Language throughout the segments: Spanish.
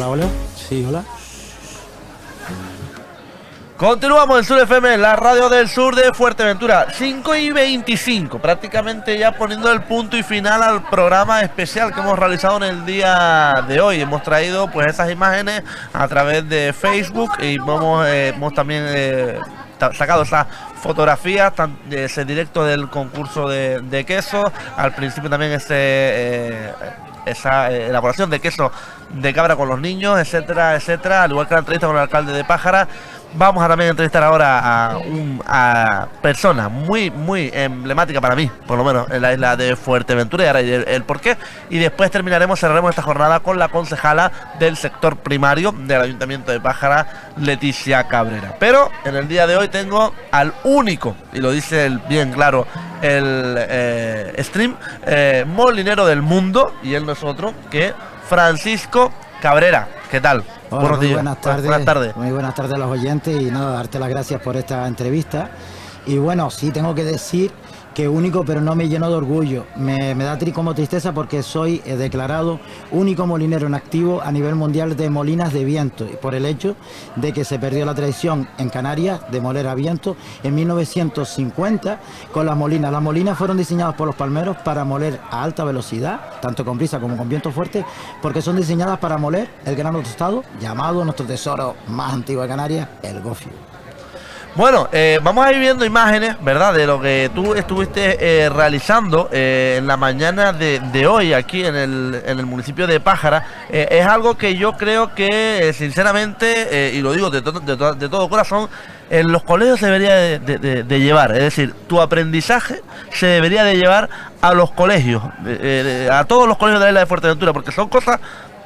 Hola, hola. Sí, hola. Continuamos en Sur FM, la radio del sur de Fuerteventura, 5:25, prácticamente ya poniendo el punto y final al programa especial que hemos realizado en el día de hoy. Hemos traído pues esas imágenes a través de Facebook y hemos también sacado esas fotografías de ese directo del concurso de queso. Al principio también esa elaboración de queso de cabra con los niños, etcétera, etcétera, al igual que la entrevista con el alcalde de Pájara. Vamos a también entrevistar ahora a persona muy emblemática para mí, por lo menos en la isla de Fuerteventura, y ahora el porqué. Y después cerraremos esta jornada con la concejala del sector primario del Ayuntamiento de Pájara, Leticia Cabrera. Pero en el día de hoy tengo al único, y lo dice bien claro el stream, molinero del mundo, y él no es otro que Francisco Cabrera. ¿Qué tal? Hola, buenos días. Buenas tardes. Buenas tardes. Muy buenas tardes a los oyentes y nada, darte las gracias por esta entrevista. Y bueno, sí tengo que decir que único, pero no me lleno de orgullo. Me da como tristeza porque soy declarado único molinero en activo a nivel mundial de molinas de viento, y por el hecho de que se perdió la tradición en Canarias de moler a viento en 1950 con las molinas. Las molinas fueron diseñadas por los palmeros para moler a alta velocidad, tanto con brisa como con viento fuerte, porque son diseñadas para moler el grano tostado, llamado nuestro tesoro más antiguo de Canarias, el gofio. Bueno, vamos a ir viendo imágenes, ¿verdad?, de lo que tú estuviste realizando en la mañana de hoy aquí en el municipio de Pájara. Es algo que yo creo que, sinceramente, y lo digo de todo corazón, en los colegios se debería de llevar. Es decir, tu aprendizaje se debería de llevar a los colegios, a todos los colegios de la isla de Fuerteventura, porque son cosas,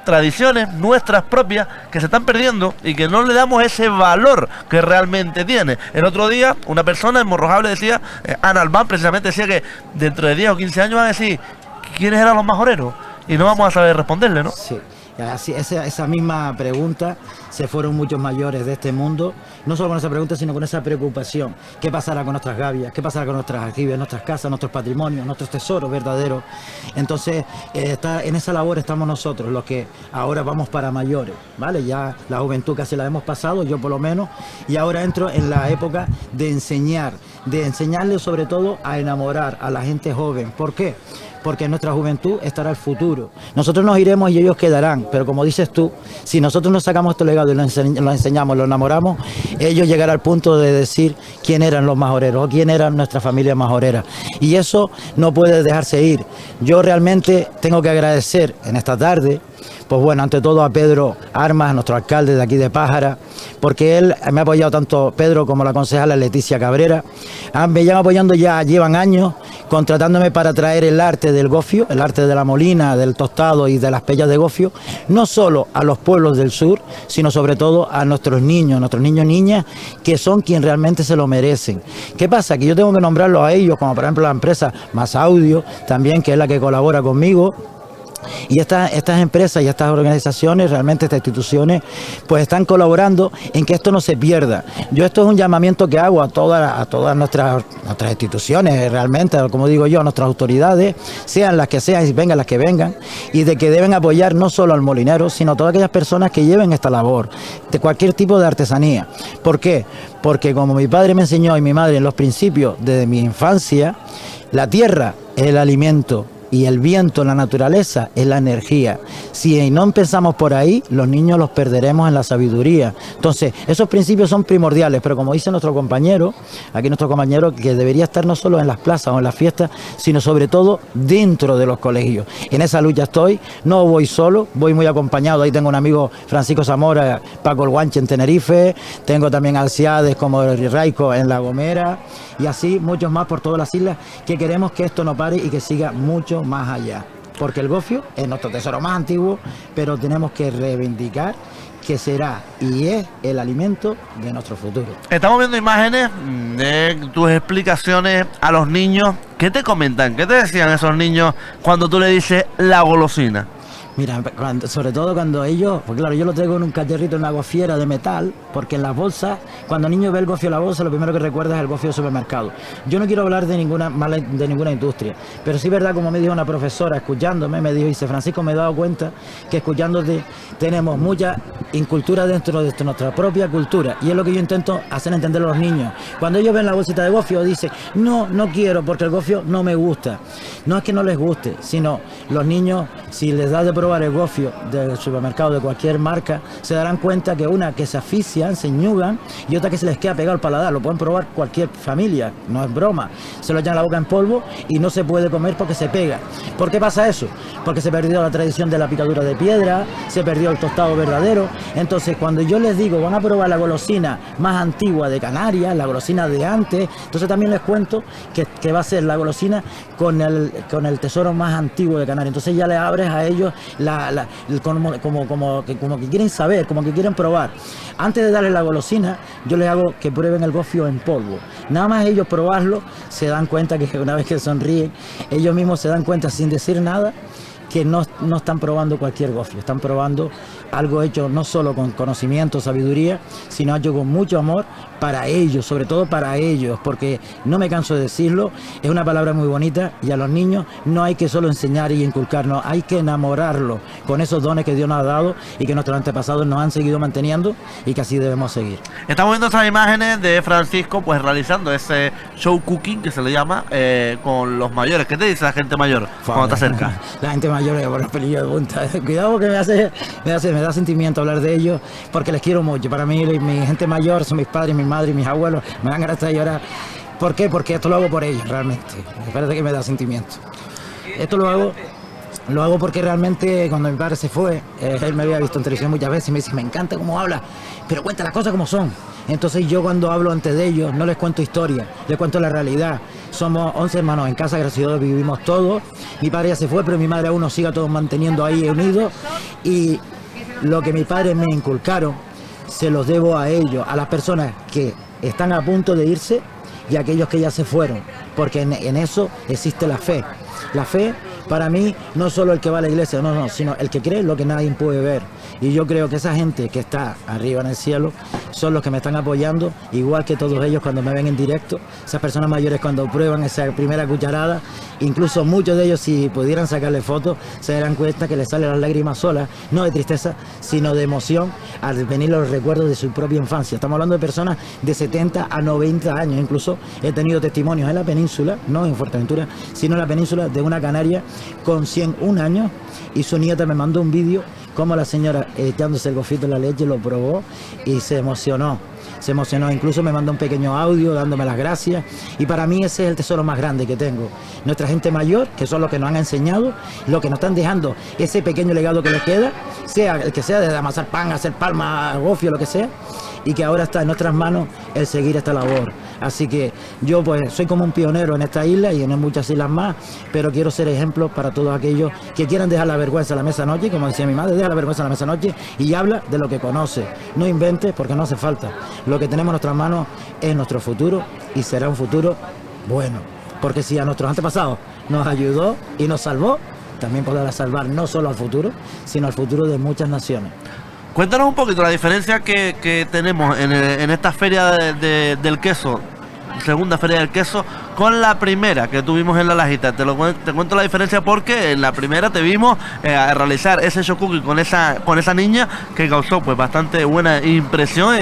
tradiciones nuestras propias que se están perdiendo y que no le damos ese valor que realmente tiene. El otro día una persona en Morrojable decía, Ana Albán precisamente decía que dentro de 10 o 15 años van a decir quiénes eran los majoreros y no vamos a saber responderle, ¿no? Sí. Así, esa misma pregunta, se fueron muchos mayores de este mundo, no solo con esa pregunta, sino con esa preocupación. ¿Qué pasará con nuestras gavias? ¿Qué pasará con nuestras aljibes, nuestras casas, nuestros patrimonios, nuestros tesoros verdaderos? Entonces, en esa labor estamos nosotros, los que ahora vamos para mayores, ¿vale? Ya la juventud casi la hemos pasado, yo por lo menos, y ahora entro en la época de enseñarles sobre todo a enamorar a la gente joven. ¿Por qué? Porque en nuestra juventud estará el futuro. Nosotros nos iremos y ellos quedarán, pero como dices tú, si nosotros nos sacamos este legado y lo enseñamos, lo enamoramos, ellos llegarán al punto de decir quién eran los majoreros o quién eran nuestra familia majorera. Y eso no puede dejarse ir. Yo realmente tengo que agradecer en esta tarde, pues bueno, ante todo a Pedro Armas, nuestro alcalde de aquí de Pájara, porque él me ha apoyado tanto Pedro como la concejala Leticia Cabrera. Me llevan apoyando ya, llevan años, contratándome para traer el arte del gofio, el arte de la molina, del tostado y de las pellas de gofio, no solo a los pueblos del sur, sino sobre todo a nuestros niños niñas, que son quien realmente se lo merecen. ¿Qué pasa? Que yo tengo que nombrarlos a ellos, como por ejemplo la empresa Más Audio, también, que es la que colabora conmigo. Y estas empresas y estas organizaciones, realmente estas instituciones, pues están colaborando en que esto no se pierda. Esto es un llamamiento que hago a todas nuestras instituciones, realmente, como digo yo, a nuestras autoridades, sean las que sean y vengan las que vengan, y de que deben apoyar no solo al molinero, sino a todas aquellas personas que lleven esta labor, de cualquier tipo de artesanía. ¿Por qué? Porque como mi padre me enseñó y mi madre en los principios desde mi infancia, la tierra es el alimento, y el viento, la naturaleza, es la energía. Si no empezamos por ahí, los niños los perderemos en la sabiduría. Entonces, esos principios son primordiales, pero como dice nuestro compañero, que debería estar no solo en las plazas o en las fiestas, sino sobre todo dentro de los colegios. En esa lucha estoy, no voy solo, voy muy acompañado. Ahí tengo un amigo, Francisco Zamora, Paco el Guanche en Tenerife, tengo también Alciades como el Raico en La Gomera, y así muchos más por todas las islas, que queremos que esto no pare y que siga mucho más allá, porque el gofio es nuestro tesoro más antiguo, pero tenemos que reivindicar que será y es el alimento de nuestro futuro. Estamos viendo imágenes de tus explicaciones a los niños. ¿Qué te comentan? ¿Qué te decían esos niños cuando tú le dices la golosina? Mira, sobre todo cuando ellos, pues claro, yo lo traigo en un cacharrito, en una gofiera de metal, porque en las bolsas, cuando el niño ve el gofio en la bolsa, lo primero que recuerda es el gofio del supermercado. Yo no quiero hablar de ninguna industria, pero sí es verdad, como me dijo una profesora escuchándome, me dijo, dice, Francisco, me he dado cuenta que escuchándote tenemos mucha incultura dentro de nuestra propia cultura, y es lo que yo intento hacer entender a los niños. Cuando ellos ven la bolsita de gofio, dicen, no quiero, porque el gofio no me gusta. No es que no les guste, sino los niños, si les das de probar el gofio del supermercado de cualquier marca, se darán cuenta que una que se asfixian, se ñugan, y otra que se les queda pegado al paladar. Lo pueden probar cualquier familia, no es broma. Se lo echan la boca en polvo y no se puede comer porque se pega. ¿Por qué pasa eso? Porque se perdió la tradición de la picadura de piedra, se perdió el tostado verdadero. Entonces, cuando yo les digo, van a probar la golosina más antigua de Canarias, la golosina de antes, entonces también les cuento que va a ser la golosina con el tesoro más antiguo de Canarias. Entonces ya le abres a ellos como que quieren saber, como que quieren probar. Antes de darle la golosina, yo les hago que prueben el gofio en polvo. Nada más ellos probarlo, se dan cuenta que una vez que sonríen, ellos mismos se dan cuenta sin decir nada que no están probando cualquier gofio, están probando algo hecho no solo con conocimiento, sabiduría, sino hecho con mucho amor para ellos, sobre todo para ellos, porque no me canso de decirlo, es una palabra muy bonita, y a los niños no hay que solo enseñar y inculcarnos, hay que enamorarlos con esos dones que Dios nos ha dado y que nuestros antepasados nos han seguido manteniendo, y que así debemos seguir. Estamos viendo estas imágenes de Francisco pues realizando ese show cooking que se le llama con los mayores. ¿Qué te dice la gente mayor cuando te acercas? La gente mayor por los pelillos de punta. Cuidado, porque me da sentimiento hablar de ellos, porque les quiero mucho. Para mí, mi gente mayor son mis padres, mi madre y mis abuelos. Me dan ganas de llorar. ¿Por qué? Porque esto lo hago por ellos, realmente. Me parece que me da sentimiento. Esto lo hago porque realmente cuando mi padre se fue, él me había visto en televisión muchas veces y me dice, me encanta cómo habla, pero cuenta las cosas como son. Entonces yo cuando hablo ante de ellos no les cuento historia, les cuento la realidad. Somos 11 hermanos en casa, gracias a Dios vivimos todos. Mi padre ya se fue, pero mi madre aún nos sigue todos manteniendo ahí unidos. Y lo que mis padres me inculcaron, se los debo a ellos, a las personas que están a punto de irse y a aquellos que ya se fueron. Porque en eso existe la fe. La fe, para mí, no solo el que va a la iglesia, no, sino el que cree lo que nadie puede ver. Y yo creo que esa gente que está arriba en el cielo son los que me están apoyando, igual que todos ellos cuando me ven en directo. Esas personas mayores cuando prueban esa primera cucharada, incluso muchos de ellos, si pudieran sacarle fotos, se darán cuenta que les salen las lágrimas solas, no de tristeza, sino de emoción al venir los recuerdos de su propia infancia. Estamos hablando de personas de 70 a 90 años. Incluso he tenido testimonios en la península, no en Fuerteventura, sino en la península, de una canaria con 101 años, y su nieta me mandó un vídeo como la señora echándose el gofito en la leche lo probó y se emocionó, incluso me mandó un pequeño audio dándome las gracias, y para mí ese es el tesoro más grande que tengo. Nuestra gente mayor, que son los que nos han enseñado, los que nos están dejando ese pequeño legado que les queda, sea el que sea, desde amasar pan, hacer palma, gofio, lo que sea, y que ahora está en nuestras manos el seguir esta labor. Así que yo pues soy como un pionero en esta isla y en muchas islas más, pero quiero ser ejemplo para todos aquellos que quieran dejar la vergüenza a la mesa noche, como decía mi madre, deja la vergüenza a la mesa noche y habla de lo que conoce. No inventes, porque no hace falta. Lo que tenemos en nuestras manos es nuestro futuro, y será un futuro bueno, porque si a nuestros antepasados nos ayudó y nos salvó, también podrá salvar no solo al futuro, sino al futuro de muchas naciones. Cuéntanos un poquito la diferencia que tenemos en esta feria del queso, segunda feria del queso, con la primera que tuvimos en La Lajita. Te cuento la diferencia porque en la primera te vimos realizar ese show cooking con esa niña que causó pues bastante buena impresión,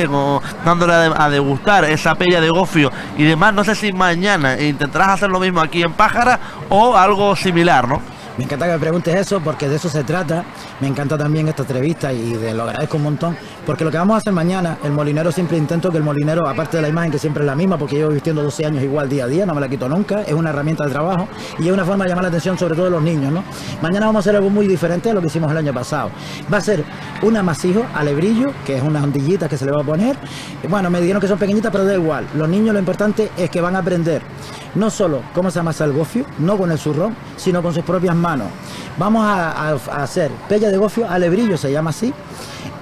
dándole a degustar esa pella de gofio y demás. No sé si mañana intentarás hacer lo mismo aquí en Pájara o algo similar, ¿no? Me encanta que me preguntes eso, porque de eso se trata. Me encanta también esta entrevista y lo agradezco un montón, porque lo que vamos a hacer mañana, el molinero, siempre intento que el molinero, aparte de la imagen que siempre es la misma, porque llevo vistiendo 12 años igual día a día, no me la quito nunca, es una herramienta de trabajo y es una forma de llamar la atención sobre todo de los niños, ¿no? Mañana vamos a hacer algo muy diferente a lo que hicimos el año pasado. Va a ser un amasijo alebrillo, que es unas ondillitas que se le va a poner. Bueno, me dijeron que son pequeñitas, pero da igual. Los niños, lo importante es que van a aprender no solo cómo se amasa el gofio, no con el zurrón, sino con sus propias manos. Vamos a hacer pella de gofio alebrillo, se llama así,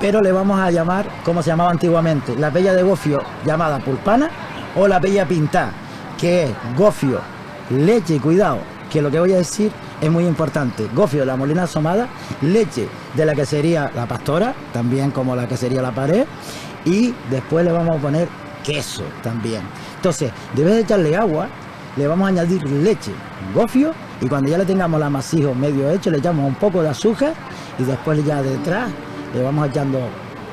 pero le vamos a llamar como se llamaba antiguamente, la pella de gofio llamada pulpana o la pella pintá, que es gofio, leche, y cuidado, que lo que voy a decir es muy importante. Gofio de la molina asomada, leche de la que sería la pastora, también como la que sería la pared, y después le vamos a poner queso también. Entonces, de vez de echarle agua, le vamos a añadir leche, gofio, y cuando ya le tengamos el amasijo medio hecho, le echamos un poco de azúcar y después ya detrás le vamos echando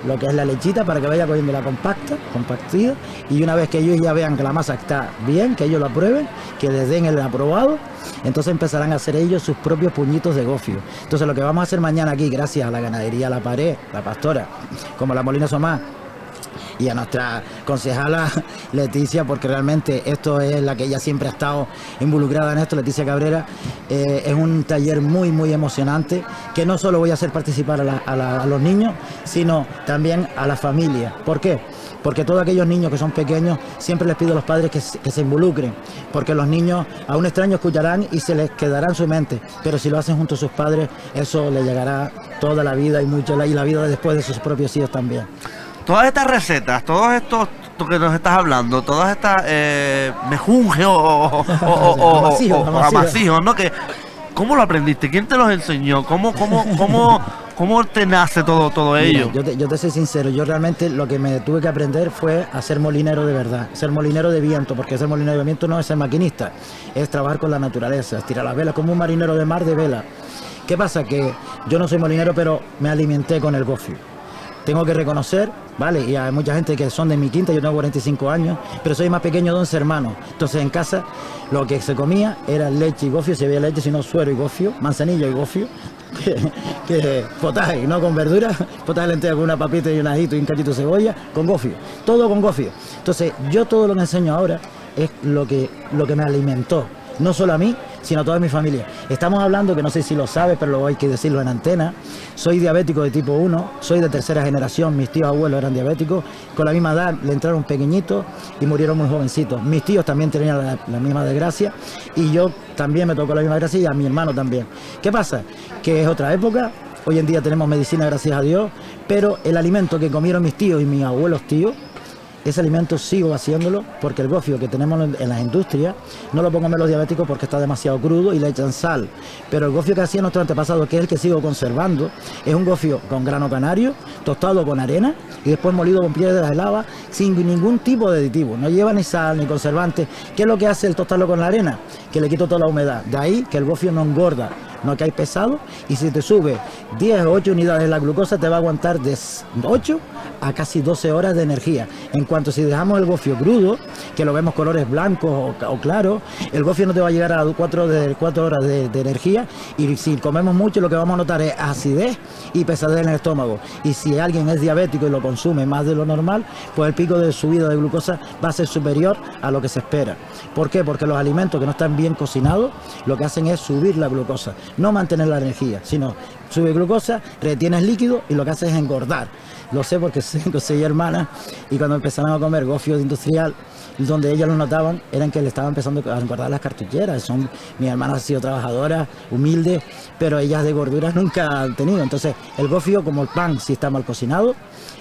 lo que es la lechita para que vaya cogiendo la compactida, y una vez que ellos ya vean que la masa está bien, que ellos la prueben, que les den el aprobado, entonces empezarán a hacer ellos sus propios puñitos de gofio. Entonces lo que vamos a hacer mañana aquí, gracias a la ganadería La Pared, La Pastora, como la Molina Somá, y a nuestra concejala Leticia, porque realmente esto es la que ella siempre ha estado involucrada en esto, Leticia Cabrera. Es un taller muy muy emocionante, que no solo voy a hacer participar a los niños, sino también a la familia. ¿Por qué? Porque todos aquellos niños que son pequeños, siempre les pido a los padres que se involucren, porque los niños a un extraño escucharán y se les quedará en su mente, pero si lo hacen junto a sus padres, eso les llegará toda la vida, y la vida después de sus propios hijos también. Todas estas recetas, todos estos que nos estás hablando, todas estas mejunjes o amasijos, ¿no? ¿Cómo lo aprendiste? ¿Quién te los enseñó? ¿Cómo te nace todo ello? Mira, yo te soy sincero, yo realmente lo que me tuve que aprender fue a ser molinero de verdad, ser molinero de viento, porque ser molinero de viento no es ser maquinista, es trabajar con la naturaleza, es tirar las velas como un marinero de mar de vela. ¿Qué pasa? Que yo no soy molinero, pero me alimenté con el gofio. Tengo que reconocer, ¿vale? Y hay mucha gente que son de mi quinta, yo tengo 45 años, pero soy más pequeño de 11 hermanos. Entonces en casa lo que se comía era leche y gofio, si había leche, si no suero y gofio, manzanilla y gofio, que potaje, no con verduras, potaje de lenteja con una papita y un ajito y un cachito de cebolla, con gofio, todo con gofio. Entonces yo todo lo que enseño ahora es lo que me alimentó, no solo a mí, sino a toda mi familia. Estamos hablando, que no sé si lo sabes, pero hay que decirlo en antena, soy diabético de tipo 1, soy de tercera generación, mis tíos abuelos eran diabéticos, con la misma edad le entraron pequeñitos y murieron muy jovencitos. Mis tíos también tenían la misma desgracia y yo también me tocó la misma desgracia y a mi hermano también. ¿Qué pasa? Que es otra época, hoy en día tenemos medicina, gracias a Dios, pero el alimento que comieron mis tíos y mis abuelos tíos, ese alimento sigo haciéndolo, porque el gofio que tenemos en las industrias no lo pongo a los diabéticos porque está demasiado crudo y le echan sal, pero el gofio que hacían nuestros antepasados, que es el que sigo conservando, es un gofio con grano canario, tostado con arena y después molido con piedras de lava sin ningún tipo de aditivo, no lleva ni sal ni conservante. ¿Qué es lo que hace el tostarlo con la arena? Que le quito toda la humedad, de ahí que el gofio no engorda, no cae pesado, y si te sube 10 o 8 unidades de la glucosa te va a aguantar de 8 a casi 12 horas de energía. En cuanto si dejamos el gofio crudo, que lo vemos colores blancos o claros, el gofio no te va a llegar a 4 horas de energía, y si comemos mucho lo que vamos a notar es acidez y pesadez en el estómago, y si alguien es diabético y lo consume más de lo normal, pues el pico de subida de glucosa va a ser superior a lo que se espera. ¿Por qué? Porque los alimentos que no están bien cocinados lo que hacen es subir la glucosa, no mantener la energía, sino sube glucosa, retienes líquido y lo que hace es engordar. Lo sé porque tengo 6 hermanas y cuando empezaron a comer gofio industrial, donde ellas lo notaban, eran que le estaban empezando a engordar las cartucheras. Mi hermana ha sido trabajadora, humilde, pero ellas de gorduras nunca han tenido. Entonces el gofio, como el pan, si está mal cocinado,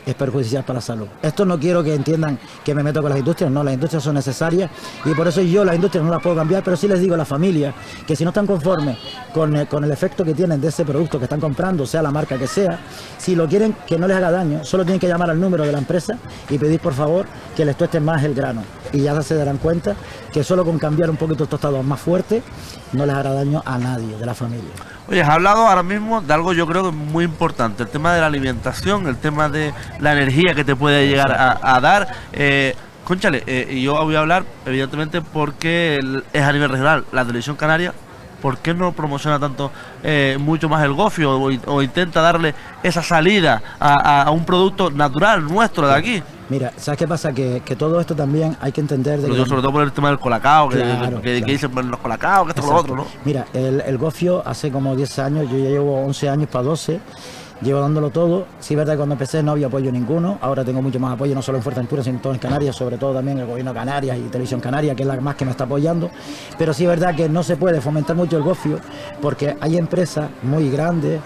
es perjudicial para la salud. Esto no quiero que entiendan que me meto con las industrias, no, las industrias son necesarias y por eso yo las industrias no las puedo cambiar, pero sí les digo a la familia que si no están conformes con el efecto que tienen de ese producto que están comprando, sea la marca que sea, si lo quieren que no les haga daño, solo tienen que llamar al número de la empresa y pedir por favor que les tueste más el grano, y ya se darán cuenta que solo con cambiar un poquito el tostado más fuerte no les hará daño a nadie de la familia. Oye, has hablado ahora mismo de algo yo creo que es muy importante, el tema de la alimentación, el tema de la energía que te puede llegar a dar. Cónchale, y yo voy a hablar evidentemente porque es a nivel regional, la televisión canaria, ¿por qué no promociona tanto mucho más el gofio o intenta darle esa salida a un producto natural nuestro de aquí? Mira, ¿sabes qué pasa? Que todo esto también hay que entender... Pero sobre todo por el tema del colacao, claro. Que dicen por los colacao, que esto es lo otro, ¿no? Mira, el gofio hace como 10 años, yo ya llevo 11 años para 12, llevo dándolo todo. Sí, es verdad que cuando empecé no había apoyo ninguno, ahora tengo mucho más apoyo, no solo en Fuerteventura, sino en todo en Canarias, sobre todo también el gobierno de Canarias y Televisión Canaria, que es la más que me está apoyando. Pero sí es verdad que no se puede fomentar mucho el gofio, porque hay empresas muy grandes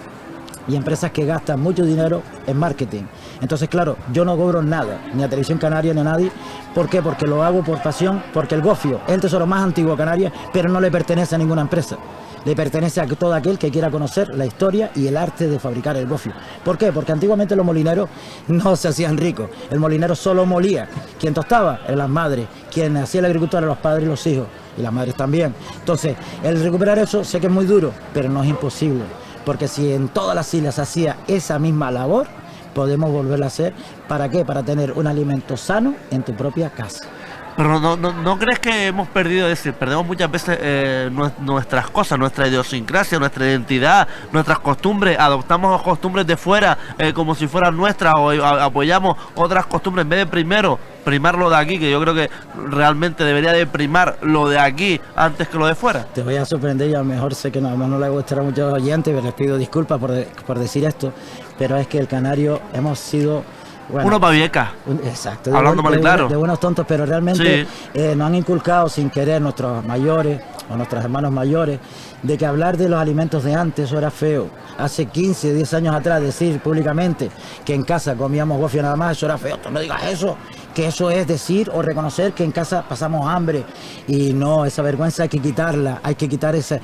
y empresas que gastan mucho dinero en marketing. Entonces, claro, yo no cobro nada, ni a Televisión Canaria ni a nadie. ¿Por qué? Porque lo hago por pasión, porque el gofio es el tesoro más antiguo de Canarias, pero no le pertenece a ninguna empresa. Le pertenece a todo aquel que quiera conocer la historia y el arte de fabricar el gofio. ¿Por qué? Porque antiguamente los molineros no se hacían ricos. El molinero solo molía. Quien tostaba eran las madres. Quien hacía la agricultura eran los padres y los hijos. Y las madres también. Entonces, el recuperar eso sé que es muy duro, pero no es imposible. Porque si en todas las islas se hacía esa misma labor, podemos volverla a hacer. ¿Para qué? Para tener un alimento sano en tu propia casa. Pero ¿no crees que hemos perdido, es decir, perdemos muchas veces nuestras cosas, nuestra idiosincrasia, nuestra identidad, nuestras costumbres, adoptamos costumbres de fuera como si fueran nuestras o apoyamos otras costumbres en vez de primero primar lo de aquí, que yo creo que realmente debería de primar lo de aquí antes que lo de fuera? Te voy a sorprender y a lo mejor sé que no le gustará a muchos oyentes, pero les pido disculpas por decir esto, pero es que el canario hemos sido... Bueno, uno pavieca. Exacto. Hablando mal y claro. De buenos tontos, pero realmente sí. Nos han inculcado sin querer nuestros mayores o nuestros hermanos mayores de que hablar de los alimentos de antes eso era feo. Hace 15, 10 años atrás decir públicamente que en casa comíamos gofio nada más, eso era feo. Tú no digas eso, que eso es decir o reconocer que en casa pasamos hambre. Y no, esa vergüenza hay que quitarla, hay que quitar esas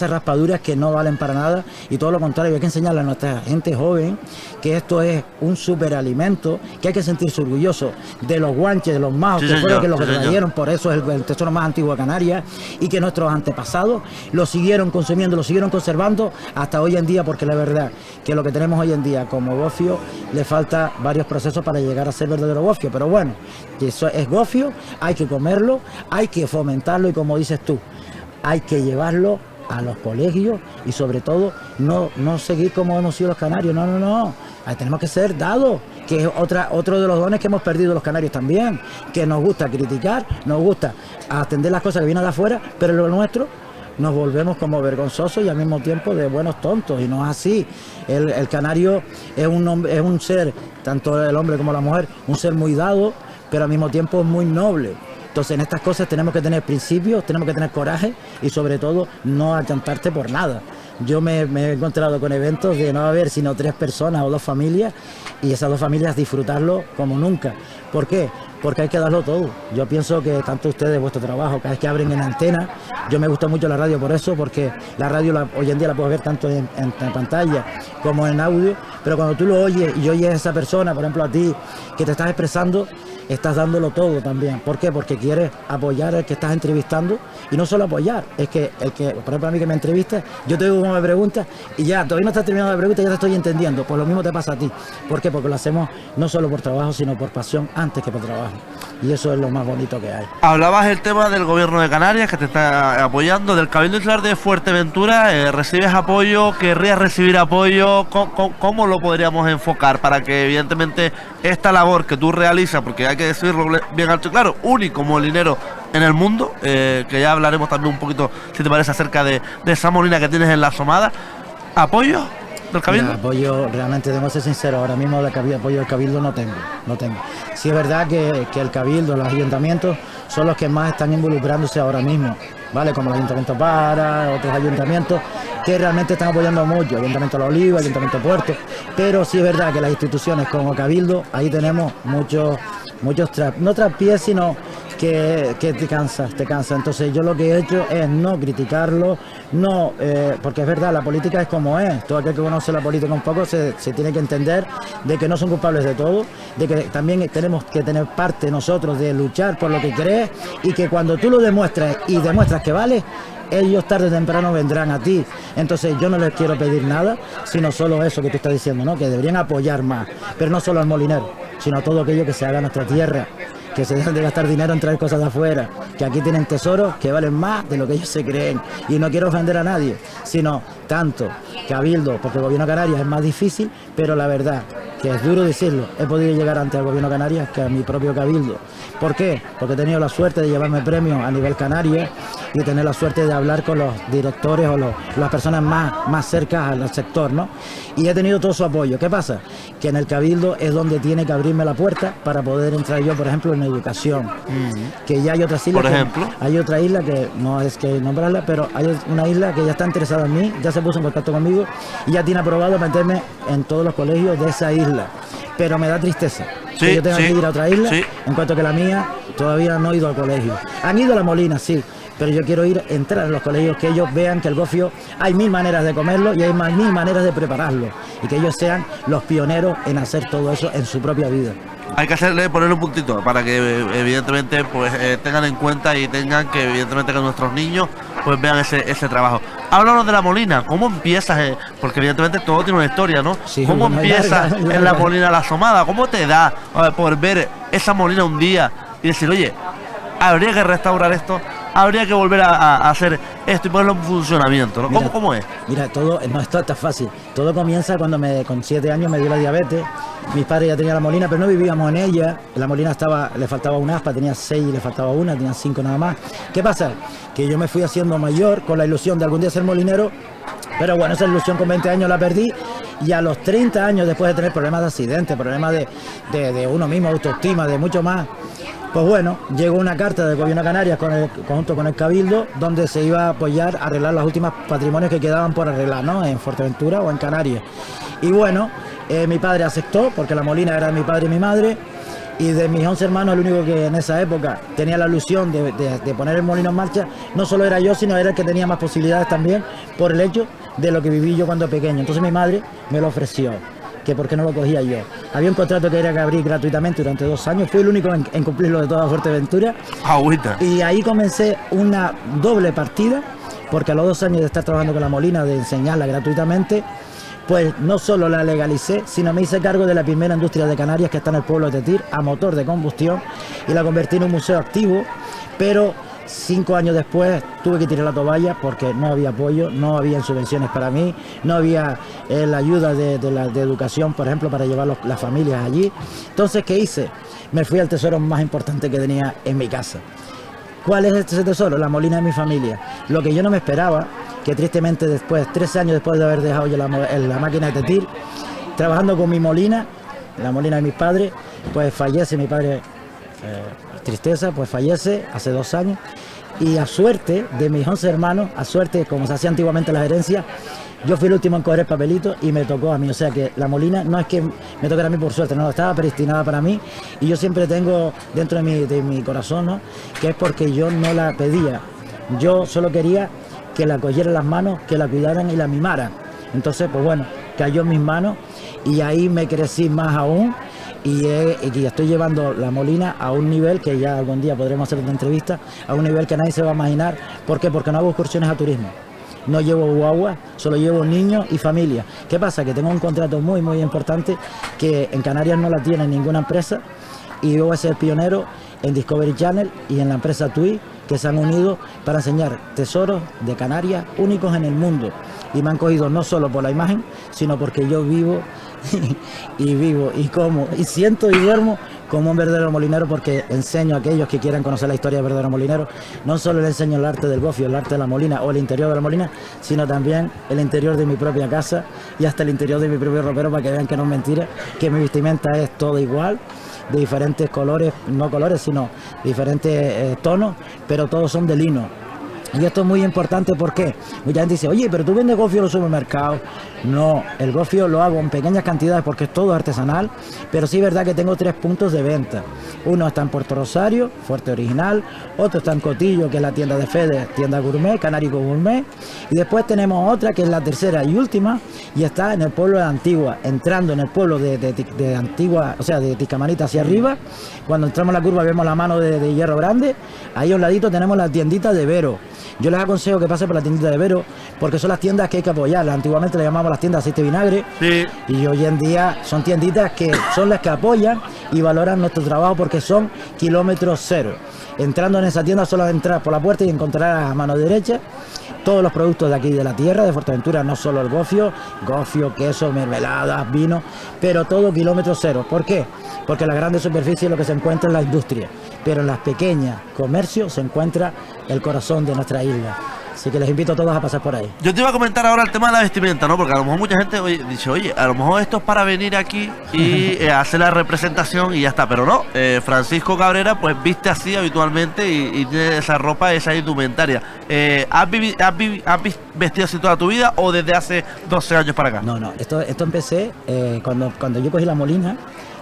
raspaduras que no valen para nada y todo lo contrario, hay que enseñarle a nuestra gente joven que esto es un superalimento, que hay que sentirse orgulloso de los guanches, de los majos, sí, que fueron que los sí, trajeron, por eso es el tesoro más antiguo de Canarias, y que nuestros antepasados lo siguieron consumiendo, lo siguieron conservando hasta hoy en día, porque la verdad que lo que tenemos hoy en día como gofio le falta varios procesos para llegar a ser verdadero gofio, pero bueno, eso es gofio, hay que comerlo, hay que fomentarlo y como dices tú, hay que llevarlo a los colegios y sobre todo no seguir como hemos sido los canarios, no. Ahí tenemos que ser dados, que es otro de los dones que hemos perdido los canarios también, que nos gusta criticar, nos gusta atender las cosas que vienen de afuera, pero lo nuestro nos volvemos como vergonzosos y al mismo tiempo de buenos tontos, y no es así. El canario es un ser, tanto el hombre como la mujer, un ser muy dado, pero al mismo tiempo es muy noble. Entonces en estas cosas tenemos que tener principios, tenemos que tener coraje y sobre todo no achantarte por nada. Yo me he encontrado con eventos de no haber sino 3 personas o 2 familias y esas 2 familias disfrutarlo como nunca. ¿Por qué? Porque hay que darlo todo. Yo pienso que tanto ustedes, vuestro trabajo, cada vez que abren en antena, yo me gusta mucho la radio por eso, porque la radio hoy en día la puedes ver tanto en pantalla como en audio, pero cuando tú lo oyes y oyes a esa persona, por ejemplo a ti, que te estás expresando, estás dándolo todo también. ¿Por qué? Porque quieres apoyar al que estás entrevistando y no solo apoyar, es que el que, por ejemplo a mí que me entrevista, yo te digo cómo me preguntas y ya, todavía no estás terminando la pregunta y ya te estoy entendiendo. Pues lo mismo te pasa a ti. ¿Por qué? Porque lo hacemos no solo por trabajo, sino por pasión antes que por trabajo. Y eso es lo más bonito que hay. Hablabas el tema del gobierno de Canarias que te está apoyando, del Cabildo Insular de Fuerteventura. ¿Recibes apoyo? ¿Querrías recibir apoyo? ¿Cómo lo podríamos enfocar para que evidentemente esta labor que tú realizas, porque hay que decirlo bien alto y claro, único molinero en el mundo, que ya hablaremos también un poquito, si te parece, acerca de esa molina que tienes en la Asomada, ¿apoyo del Cabildo? Mira, apoyo, realmente tengo que ser sincero, ahora mismo apoyo del Cabildo no tengo. Sí es verdad que el Cabildo, los ayuntamientos son los que más están involucrándose ahora mismo, ¿vale? Como el Ayuntamiento Para, otros ayuntamientos que realmente están apoyando mucho, Ayuntamiento La Oliva, Ayuntamiento Puerto, pero sí es verdad que las instituciones como Cabildo, ahí tenemos muchos no traspiés, sino que te cansa. Entonces yo lo que he hecho es no criticarlo, porque es verdad, la política es como es. Todo aquel que conoce la política un poco se tiene que entender de que no son culpables de todo, de que también tenemos que tener parte nosotros de luchar por lo que crees y que cuando tú lo demuestras y demuestras que vale, ellos tarde o temprano vendrán a ti. Entonces yo no les quiero pedir nada, sino solo eso que tú estás diciendo, ¿no? Que deberían apoyar más, pero no solo al molinero, sino a todo aquello que se haga en nuestra tierra, que se dejen de gastar dinero en traer cosas de afuera, que aquí tienen tesoros que valen más de lo que ellos se creen. Y no quiero ofender a nadie, sino tanto Cabildo, porque el gobierno de Canarias es más difícil, pero la verdad que es duro decirlo, he podido llegar ante el gobierno de Canarias que a mi propio cabildo. ¿Por qué? Porque he tenido la suerte de llevarme premios a nivel Canarias y tener la suerte de hablar con los directores o las personas más cercanas al sector, ¿no? Y he tenido todo su apoyo. ¿Qué pasa? Que en el cabildo es donde tiene que abrirme la puerta para poder entrar yo, por ejemplo, en educación. Que ya hay otras islas. Por ejemplo. Hay otra isla que no es que nombrarla, pero hay una isla que ya está interesada en mí, ya se puso en contacto conmigo y ya tiene aprobado meterme en todos los colegios de esa isla. Pero me da tristeza que yo tenga que ir a otra isla, en cuanto que la mía todavía no ha ido al colegio. Han ido a La Molina, sí, pero yo quiero entrar en los colegios, que ellos vean que el gofio hay 1000 maneras de comerlo y hay 1000 maneras de prepararlo, y que ellos sean los pioneros en hacer todo eso en su propia vida. Hay que ponerle un puntito para que evidentemente pues tengan en cuenta y tengan que evidentemente que nuestros niños pues vean ese trabajo. Háblanos de La Molina, ¿cómo empiezas? Porque evidentemente todo tiene una historia, ¿no? Sí, ¿Cómo empiezas en La Molina La Asomada? ¿Cómo te da por ver esa molina un día y decir, oye, habría que restaurar esto, habría que volver a hacer esto y ponerlo en funcionamiento, ¿no? Mira, ¿Cómo es? Mira, esto está fácil. Todo comienza cuando con 7 años me dio la diabetes. Mis padres ya tenían La Molina, pero no vivíamos en ella. La Molina le faltaba un aspa, tenía 6 y le faltaba una, tenía 5 nada más. ¿Qué pasa? Que yo me fui haciendo mayor con la ilusión de algún día ser molinero, pero bueno, esa ilusión con 20 años la perdí. Y a los 30 años, después de tener problemas de accidente, problemas de uno mismo, autoestima, de mucho más, pues bueno, llegó una carta del gobierno de Canarias junto con el Cabildo, donde se iba a apoyar a arreglar los últimos patrimonios que quedaban por arreglar, ¿no? En Fuerteventura o en Canarias. Y bueno, mi padre aceptó, porque La Molina era mi padre y mi madre, y de mis 11 hermanos, el único que en esa época tenía la ilusión de poner el molino en marcha, no solo era yo, sino era el que tenía más posibilidades también, por el hecho de lo que viví yo cuando pequeño. Entonces mi madre me lo ofreció, que por qué no lo cogía yo. Había un contrato que era que abrir gratuitamente durante 2 años, fui el único en cumplirlo de toda Fuerteventura. Agüita. Y ahí comencé una doble partida, porque a los 2 años de estar trabajando con La Molina, de enseñarla gratuitamente, pues no solo la legalicé, sino me hice cargo de la primera industria de Canarias que está en el pueblo de Tetir, a motor de combustión, y la convertí en un museo activo, pero 5 años después tuve que tirar la toalla porque no había apoyo, no había subvenciones para mí, no había la ayuda de educación, por ejemplo, para llevar las familias allí. Entonces, ¿qué hice? Me fui al tesoro más importante que tenía en mi casa. ¿Cuál es ese tesoro? La Molina de mi familia. Lo que yo no me esperaba, que tristemente después, 13 años después de haber dejado yo la máquina de Tetir, trabajando con mi Molina, la Molina de mis padres, pues fallece mi padre. Tristeza, pues fallece hace 2 años, y a suerte de mis 11 hermanos, a suerte como se hacía antiguamente las herencias, yo fui el último en coger el papelito y me tocó a mí. O sea que La Molina no es que me tocara a mí por suerte, no, estaba predestinada para mí, y yo siempre tengo dentro de mi corazón, ¿no?, que es porque yo no la pedía, yo solo quería que la cogieran las manos, que la cuidaran y la mimaran. Entonces, pues bueno, cayó en mis manos y ahí me crecí más aún. Y estoy llevando La Molina a un nivel que ya algún día podremos hacer una entrevista, a un nivel que nadie se va a imaginar. ¿Por qué? Porque no hago excursiones a turismo. No llevo guagua, solo llevo niños y familia. ¿Qué pasa? Que tengo un contrato muy, muy importante que en Canarias no la tiene ninguna empresa, y yo voy a ser pionero en Discovery Channel y en la empresa TUI, que se han unido para enseñar tesoros de Canarias únicos en el mundo. Y me han cogido no solo por la imagen, sino porque yo vivo y como y siento y duermo como un verdadero molinero, porque enseño a aquellos que quieran conocer la historia del verdadero molinero. No solo les enseño el arte del gofio, el arte de la molina o el interior de la molina, sino también el interior de mi propia casa y hasta el interior de mi propio ropero, para que vean que no es mentira, que mi vestimenta es todo igual, de diferentes colores, no colores, sino diferentes tonos, pero todos son de lino. Y esto es muy importante porque mucha gente dice, oye, pero tú vendes gofio en los supermercados. No, el gofio lo hago en pequeñas cantidades porque es todo artesanal, pero sí es verdad que tengo 3 puntos de venta. Uno está en Puerto Rosario, Fuerte Original, otro está en Cotillo, que es la tienda de Fede, tienda gourmet, Canárico Gourmet, y después tenemos otra que es la tercera y última, y está en el pueblo de Antigua, entrando en el pueblo de Antigua, o sea, de Tiscamanita hacia arriba. Cuando entramos en la curva vemos la mano de Hierro Grande, ahí a un ladito tenemos la tiendita de Vero. yo les aconsejo que pasen por la tiendita de Vero, porque son las tiendas que hay que apoyar. Antiguamente le llamamos las tiendas aceite vinagre, Sí. y hoy en día son tienditas que son las que apoyan y valoran nuestro trabajo porque son kilómetros cero. Entrando en esa tienda solo entrar por la puerta y encontrarás a mano derecha todos los productos de aquí de la tierra, de Fuerteventura, no solo el gofio, queso, mermeladas, vino, pero todo kilómetro cero. ¿Por qué? Porque en la grande superficie es lo que se encuentra en la industria, pero en las pequeñas comercios se encuentra el corazón de nuestra isla. Así que les invito a todos a pasar por ahí. Yo te iba a comentar ahora el tema de la vestimenta, ¿no? Porque a lo mejor mucha gente dice, oye, a lo mejor esto es para venir aquí y hacer la representación y ya está. Pero no, Francisco Cabrera pues viste así habitualmente y tiene esa ropa, esa indumentaria. ¿Has vestido así toda tu vida o desde hace 12 años para acá? No, esto empecé cuando yo cogí la Molina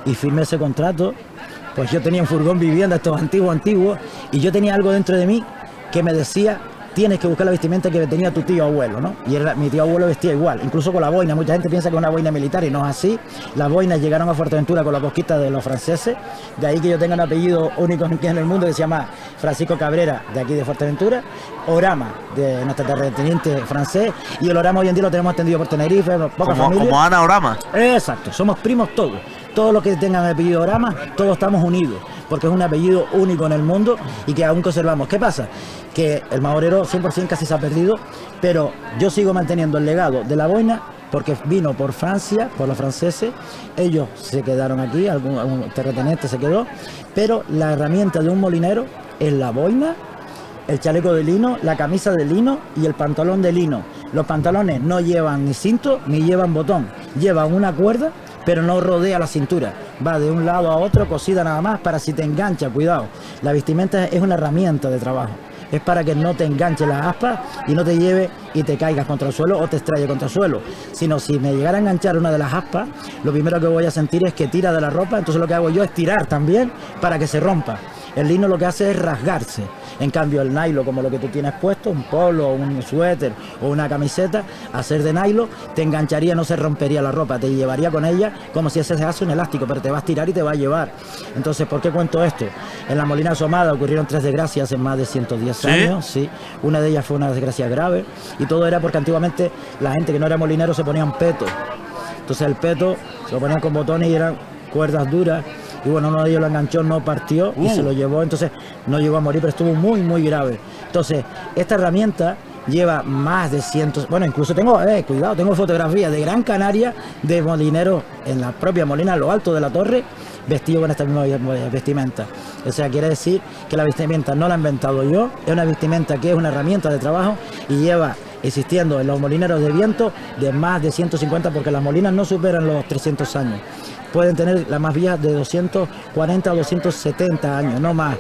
y firmé ese contrato. Pues yo tenía un furgón vivienda, estos antiguos, y yo tenía algo dentro de mí que me decía: tienes que buscar la vestimenta que tenía tu tío abuelo, ¿no? Y mi tío abuelo vestía igual, incluso con la boina. Mucha gente piensa que es una boina militar y no es así. Las boinas llegaron a Fuerteventura con la conquista de los franceses, de ahí que yo tenga un apellido único en el mundo que se llama Francisco Cabrera, de aquí de Fuerteventura, Orama, de nuestro terrateniente francés, y el Orama hoy en día lo tenemos extendido por Tenerife, poca familia. Como Ana Orama. Exacto, somos primos todos. Todos los que tengan el apellido Orama, todos estamos unidos, porque es un apellido único en el mundo y que aún conservamos. ¿Qué pasa? Que el mahorero 100% casi se ha perdido, pero yo sigo manteniendo el legado de la boina, porque vino por Francia, por los franceses, ellos se quedaron aquí, algún terrateniente se quedó, pero la herramienta de un molinero es la boina, el chaleco de lino, la camisa de lino y el pantalón de lino. Los pantalones no llevan ni cinto ni llevan botón, llevan una cuerda, pero no rodea la cintura, va de un lado a otro, cosida nada más, para si te engancha, cuidado. La vestimenta es una herramienta de trabajo, es para que no te enganche las aspas y no te lleve y te caigas contra el suelo o te estrelle contra el suelo, sino si me llegara a enganchar una de las aspas, lo primero que voy a sentir es que tira de la ropa, entonces lo que hago yo es tirar también para que se rompa. El lino lo que hace es rasgarse. En cambio el nylon, como lo que tú tienes puesto, un polo, un suéter o una camiseta, a ser de nylon, te engancharía, no se rompería la ropa, te llevaría con ella como si ese se hace un elástico, pero te va a estirar y te va a llevar. Entonces, ¿por qué cuento esto? En la Molina Asomada ocurrieron 3 desgracias hace más de 110 años, sí. Una de ellas fue una desgracia grave, y todo era porque antiguamente la gente que no era molinero se ponía un peto. Entonces el peto se lo ponían con botones y eran cuerdas duras. Y bueno, uno de ellos lo enganchó, no partió y se lo llevó, entonces no llegó a morir, pero estuvo muy, muy grave. Entonces, esta herramienta lleva más de cientos, bueno, incluso tengo fotografías de Gran Canaria, de molineros en la propia Molina, a lo alto de la torre, vestido con esta misma vestimenta. O sea, quiere decir que la vestimenta no la he inventado yo, es una vestimenta que es una herramienta de trabajo y lleva existiendo en los molineros de viento de más de 150, porque las molinas no superan los 300 años. Pueden tener la más vieja de 240 a 270 años, no más.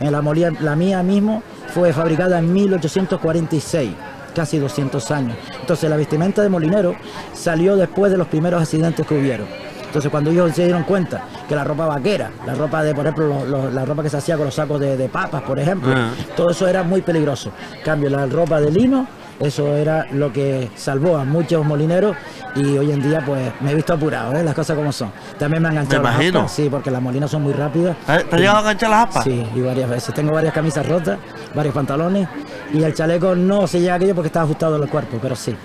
En la mía mismo fue fabricada en 1846, casi 200 años. Entonces la vestimenta de molinero salió después de los primeros accidentes que hubieron. Entonces cuando ellos se dieron cuenta que la ropa vaquera, la ropa de, por ejemplo, la ropa que se hacía con los sacos de papas, por ejemplo, todo eso era muy peligroso. En cambio, la ropa de lino, eso era lo que salvó a muchos molineros, y hoy en día pues me he visto apurado, las cosas como son. También me han enganchado las aspas, sí, porque las molinas son muy rápidas. ¿Te has llegado a enganchar las aspas? Sí, y varias veces. Tengo varias camisas rotas, varios pantalones, y el chaleco no se llega a aquello porque está ajustado al cuerpo, pero sí.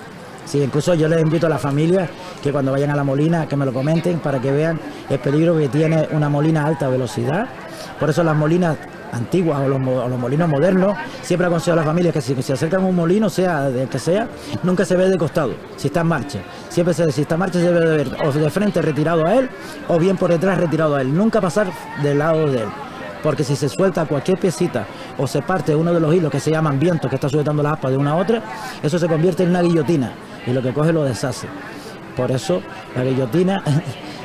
Sí, incluso yo les invito a la familia que cuando vayan a la molina que me lo comenten para que vean el peligro que tiene una molina a alta velocidad. Por eso las molinas antiguas o los molinos modernos, siempre aconsejo a las familias que si se acercan a un molino, sea del que sea, nunca se ve de costado, si está en marcha. Siempre si está en marcha se debe de ver o de frente retirado a él o bien por detrás retirado a él. Nunca pasar del lado de él. Porque si se suelta cualquier piecita o se parte uno de los hilos que se llaman vientos que está sujetando las aspas de una a otra, eso se convierte en una guillotina y lo que coge lo deshace. Por eso la guillotina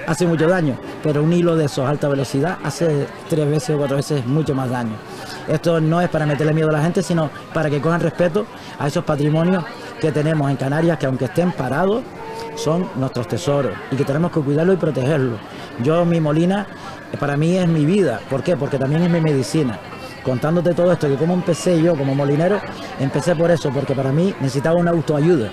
hace mucho daño, pero un hilo de esos a alta velocidad hace 3 veces o 4 veces mucho más daño. Esto no es para meterle miedo a la gente, sino para que cojan respeto a esos patrimonios que tenemos en Canarias, que aunque estén parados, son nuestros tesoros y que tenemos que cuidarlo y protegerlo. Yo, mi molina, para mí es mi vida. ¿Por qué? Porque también es mi medicina. Contándote todo esto, que cómo empecé yo como molinero, empecé por eso, porque para mí necesitaba una autoayuda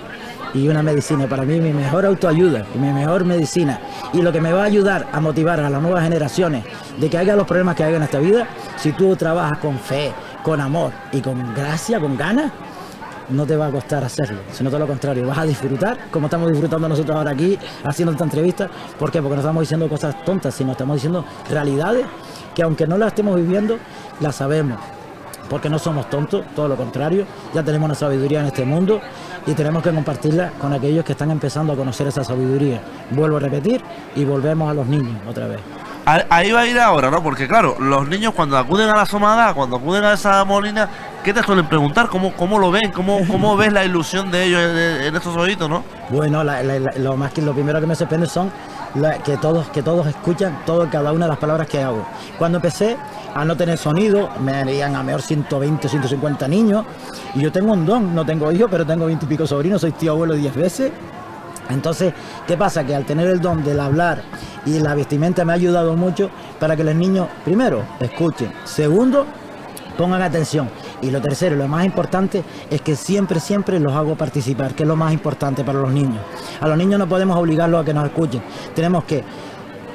y una medicina. Para mí mi mejor autoayuda y mi mejor medicina, y lo que me va a ayudar a motivar a las nuevas generaciones de que haya los problemas que haya en esta vida, si tú trabajas con fe, con amor y con gracia, con ganas, no te va a costar hacerlo, sino todo lo contrario, vas a disfrutar como estamos disfrutando nosotros ahora aquí haciendo esta entrevista. ¿Por qué? Porque no estamos diciendo cosas tontas, sino estamos diciendo realidades que aunque no las estemos viviendo, las sabemos, porque no somos tontos, todo lo contrario, ya tenemos una sabiduría en este mundo y tenemos que compartirla con aquellos que están empezando a conocer esa sabiduría. Vuelvo a repetir y volvemos a los niños otra vez. Ahí va a ir ahora, ¿no? Porque claro, los niños cuando acuden a la asomada, cuando acuden a esa molina, ¿qué te suelen preguntar? ¿Cómo lo ven? ¿Cómo ves la ilusión de ellos en estos ojitos, no? Bueno, lo primero que me sorprende son que todos escuchan cada una de las palabras que hago. Cuando empecé a no tener sonido, me harían a mejor 120, 150 niños, y yo tengo un don, no tengo hijos, pero tengo 20 y pico sobrinos, soy tío abuelo 10 veces. Entonces, ¿qué pasa? Que al tener el don del hablar y la vestimenta me ha ayudado mucho para que los niños, primero, escuchen, segundo, pongan atención, y lo tercero, lo más importante, es que siempre los hago participar, que es lo más importante para los niños. A los niños no podemos obligarlos a que nos escuchen, tenemos que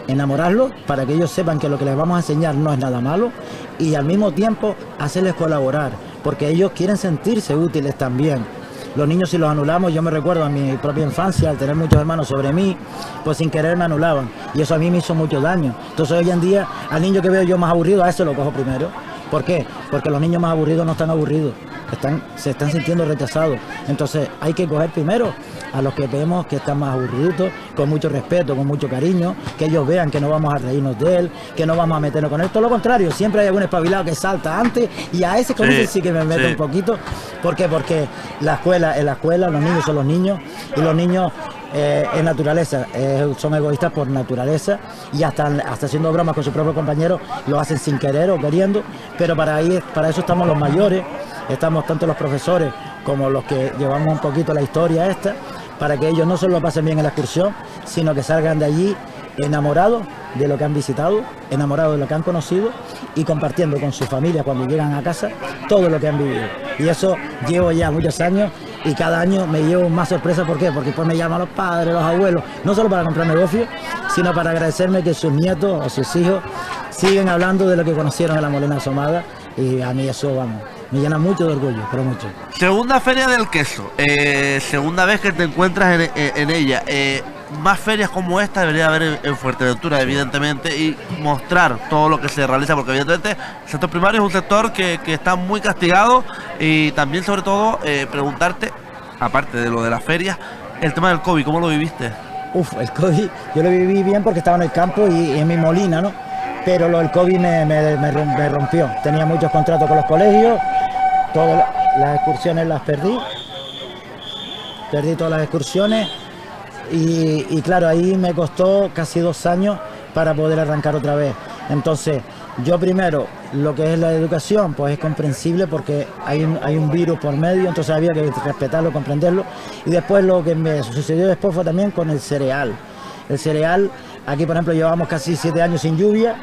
enamorarlos para que ellos sepan que lo que les vamos a enseñar no es nada malo, y al mismo tiempo hacerles colaborar, porque ellos quieren sentirse útiles también. Los niños, si los anulamos, yo me recuerdo a mi propia infancia, al tener muchos hermanos sobre mí, pues sin querer me anulaban, y eso a mí me hizo mucho daño. Entonces hoy en día, al niño que veo yo más aburrido, a ese lo cojo primero. ¿Por qué? Porque los niños más aburridos no están aburridos, se están sintiendo rechazados. Entonces hay que coger primero a los que vemos que están más aburridos, con mucho respeto, con mucho cariño, que ellos vean que no vamos a reírnos de él, que no vamos a meternos con él. Todo lo contrario, siempre hay algún espabilado que salta antes, y a ese con ese sí que me meto un poquito. ¿Por qué? Porque en la escuela, los niños son los niños, y los niños es naturaleza, son egoístas por naturaleza, y hasta haciendo bromas con sus propios compañeros lo hacen sin querer o queriendo, pero para eso estamos los mayores, estamos tanto los profesores como los que llevamos un poquito la historia esta, para que ellos no solo lo pasen bien en la excursión, sino que salgan de allí enamorados de lo que han visitado, enamorados de lo que han conocido y compartiendo con su familia cuando llegan a casa todo lo que han vivido. Y eso llevo ya muchos años, y cada año me llevo más sorpresa. ¿Por qué? Porque después me llaman los padres, los abuelos, no solo para comprar negocios, sino para agradecerme que sus nietos o sus hijos siguen hablando de lo que conocieron en la Molina Asomada, y a mí eso, vamos, me llena mucho de orgullo, pero mucho. Segunda Feria del Queso, segunda vez que te encuentras en ella. Más ferias como esta debería haber en Fuerteventura, evidentemente, y mostrar todo lo que se realiza, porque evidentemente el sector primario es un sector que está muy castigado, y también sobre todo preguntarte, aparte de lo de las ferias, el tema del COVID, ¿cómo lo viviste? El COVID yo lo viví bien porque estaba en el campo y en mi molina, ¿no? Pero el COVID me rompió. Tenía muchos contratos con los colegios, todas las excursiones las perdí todas las excursiones, y claro, ahí me costó casi 2 años para poder arrancar otra vez. Entonces, yo primero, lo que es la educación, pues es comprensible porque hay un virus por medio, entonces había que respetarlo, comprenderlo. Y después lo que me sucedió después fue también con el cereal. El cereal, aquí por ejemplo llevamos casi 7 años sin lluvia,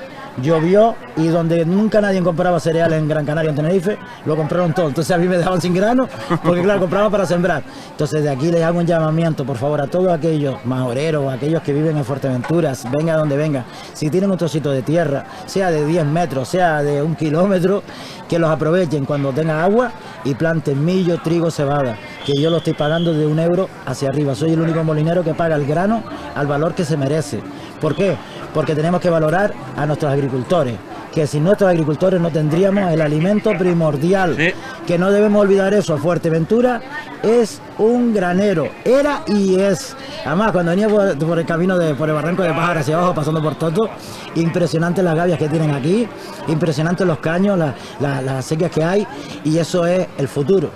llovió, y donde nunca nadie compraba cereal en Gran Canaria, en Tenerife, lo compraron todo. Entonces a mí me dejaban sin grano, porque claro, compraba para sembrar. Entonces de aquí les hago un llamamiento, por favor, a todos aquellos majoreros, aquellos que viven en Fuerteventura, venga donde venga, si tienen un trocito de tierra, sea de 10 metros, sea de 1 kilómetro, que los aprovechen cuando tenga agua y planten millo, trigo, cebada, que yo lo estoy pagando de 1 euro hacia arriba. Soy el único molinero que paga el grano al valor que se merece. ¿Por qué? Porque tenemos que valorar a nuestros agricultores, que sin nuestros agricultores no tendríamos el alimento primordial, sí. Que no debemos olvidar eso. Fuerteventura es un granero, era y es. Además, cuando venía por el camino por el barranco de Pájara hacia abajo, pasando por Toto, impresionante las gavias que tienen aquí, impresionante los caños, las acequias que hay, y eso es el futuro.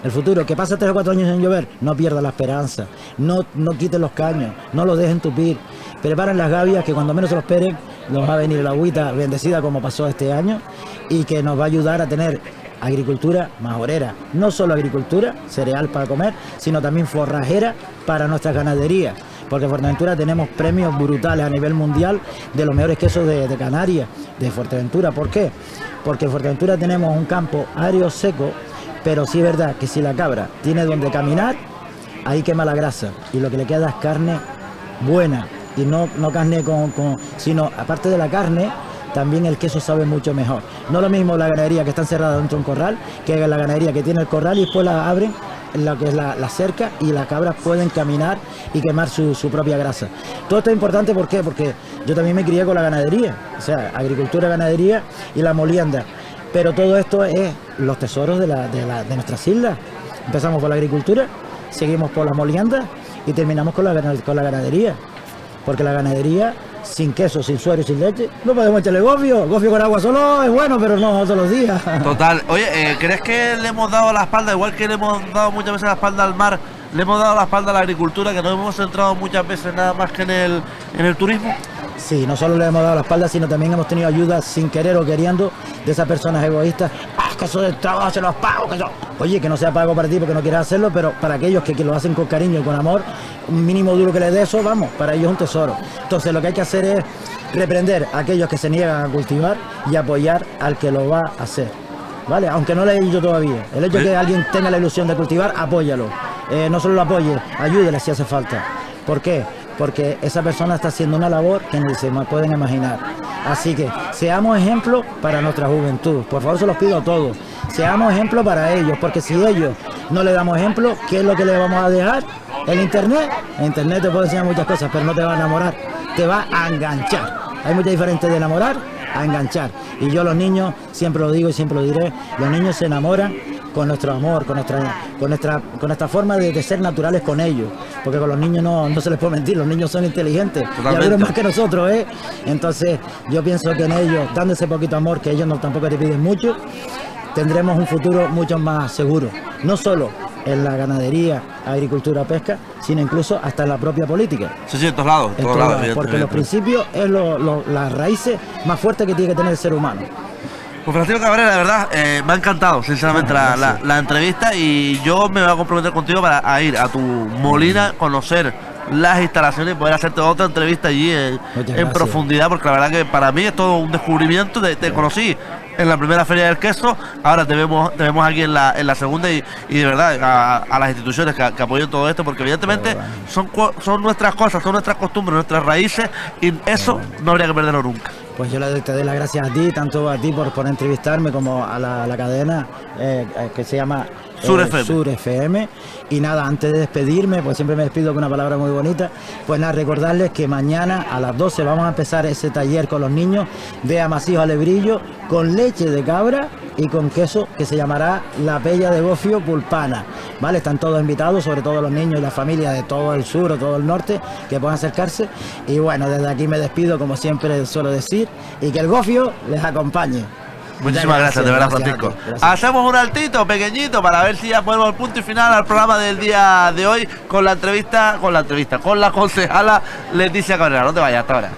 El futuro, que pasa 3 o 4 años sin llover, no pierda la esperanza, no quiten los caños, no los dejen tupir, preparen las gavias, que cuando menos se lo esperen, nos va a venir la agüita bendecida como pasó este año, y que nos va a ayudar a tener agricultura majorera, no solo agricultura, cereal para comer, sino también forrajera para nuestras ganaderías, porque en Fuerteventura tenemos premios brutales a nivel mundial de los mejores quesos de Canarias, de Fuerteventura. ¿Por qué? Porque en Fuerteventura tenemos un campo árido seco, pero sí es verdad que si la cabra tiene donde caminar, ahí quema la grasa, y lo que le queda es carne buena, y no carne sino aparte de la carne, también el queso sabe mucho mejor. No lo mismo la ganadería que está encerrada dentro de un corral, que la ganadería que tiene el corral y después la abren, lo que es la cerca, y las cabras pueden caminar y quemar su propia grasa. Todo esto es importante, ¿por qué? Porque yo también me crié con la ganadería, o sea, agricultura, ganadería y la molienda. Pero todo esto es los tesoros de nuestras islas. Empezamos por la agricultura, seguimos por las moliendas y terminamos con la ganadería. Porque la ganadería, sin queso, sin suero y sin leche, no podemos echarle gofio. Gofio con agua solo es bueno, pero no todos los días. Total. Oye, ¿crees que le hemos dado la espalda, igual que le hemos dado muchas veces la espalda al mar, le hemos dado la espalda a la agricultura, que nos hemos centrado muchas veces nada más que en el turismo? Sí, no solo le hemos dado la espalda, sino también hemos tenido ayuda sin querer o queriendo de esas personas egoístas. Que eso del trabajo se los pago, que eso... Oye, que no sea pago para ti porque no quieras hacerlo, pero para aquellos que lo hacen con cariño y con amor, un mínimo duro que les dé eso, vamos, para ellos es un tesoro. Entonces lo que hay que hacer es reprender a aquellos que se niegan a cultivar y apoyar al que lo va a hacer, ¿vale? Aunque no le he dicho todavía. El hecho de que alguien tenga la ilusión de cultivar, apóyalo. No solo lo apoye, ayúdele si hace falta. ¿Por qué? Porque esa persona está haciendo una labor que ni se pueden imaginar. Así que seamos ejemplo para nuestra juventud. Por favor, se los pido a todos. Seamos ejemplo para ellos, porque si ellos no le damos ejemplo, ¿qué es lo que le vamos a dejar? El Internet. El Internet te puede enseñar muchas cosas, pero no te va a enamorar, te va a enganchar. Hay mucha diferencia de enamorar a enganchar. Y yo los niños, siempre lo digo y siempre lo diré, los niños se enamoran con nuestro amor, con nuestra forma de ser naturales con ellos, porque con los niños no se les puede mentir, los niños son inteligentes. Totalmente. Y algunos más que nosotros, ¿eh? Entonces yo pienso que en ellos, dando ese poquito amor, que ellos tampoco te piden mucho, tendremos un futuro mucho más seguro, no solo en la ganadería, agricultura, pesca, sino incluso hasta en la propia política. Sí, en todos lados, porque los principios es las raíces más fuertes que tiene que tener el ser humano. Pues Francisco Cabrera, de verdad, me ha encantado sinceramente la entrevista, y yo me voy a comprometer contigo para ir a tu molina, conocer las instalaciones y poder hacerte otra entrevista allí en profundidad, porque la verdad que para mí es todo un descubrimiento. Te conocí en la primera feria del queso, ahora te vemos aquí en la segunda, y de verdad a las instituciones que apoyen todo esto, porque evidentemente son nuestras cosas, son nuestras costumbres, nuestras raíces, y eso no habría que perderlo nunca. Pues yo te doy las gracias a ti, tanto a ti por entrevistarme como a la cadena que se llama Sur FM. Y nada, antes de despedirme, pues siempre me despido con una palabra muy bonita, pues nada, recordarles que mañana a las 12 vamos a empezar ese taller con los niños de amasijo alebrillo con leche de cabra y con queso, que se llamará la pella de gofio pulpana, ¿vale? Están todos invitados, sobre todo los niños y las familias de todo el sur o todo el norte, que puedan acercarse. Y bueno, desde aquí me despido, como siempre suelo decir, y que el gofio les acompañe. Muchísimas gracias, de verdad, Francisco. Hacemos un altito pequeñito para ver si ya ponemos el punto y final al programa del día de hoy con la concejala Leticia Cabrera. No te vayas, hasta ahora.